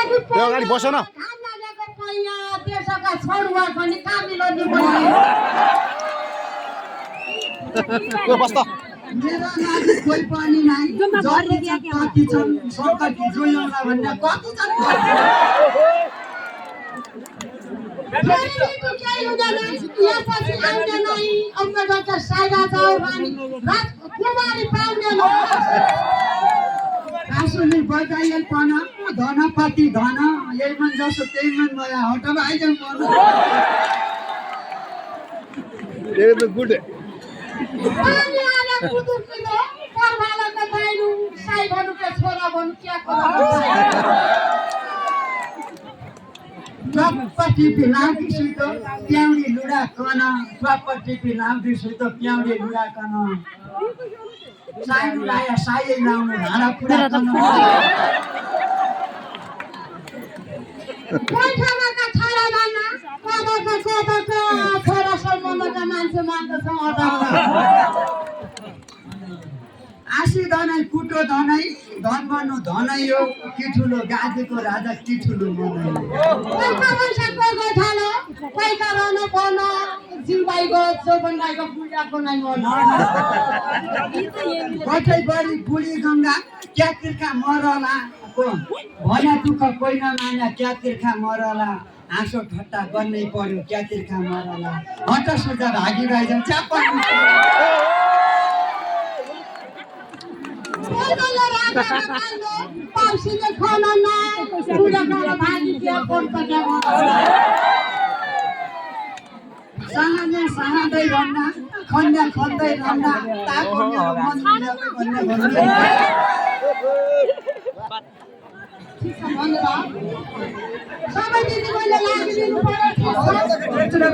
त्यो अगाडि बस न देशका छोडुवा पनि कामिलो बस त मेरो लागि कोही पनि नै कति छन् सङ्कट जोयौँला भन्ने कति छन् आसुनी बजाइल पन धनपति धन यही मन जसो त्यही मन मलाई हटब आइजाउँ गुड टिपी लाउँदैछु त प्याउडी लुडा कन टिपी लाउँदैछु त प्याउडी लुडा कन साइनु लाया सायै लाउनु भाँडा पुरा कन छोरा सम्बन्धका मान्छे मान्दछ आशी धनै कुटो धनै धन बन्नु धनै हो कि ठुलो गाजेको राजा कि ठुलो मनै कतै बढी बुढी गङ्गा क्या तिर्खा मरला भन्या दुःख कोही नमान्या क्या तिर्खा मरला हाँसो ठट्टा गर्नै पर्यो क्या तिर्खा मरला हट सुझा भागी रहिजाउँ च्याप सहने सहँदै रम्ना खन्या खन्दै रम्ना ताको मेरो मन मिलाएको भन्ने भन्ने सबै दिदी मैले लागिदिनु पर्यो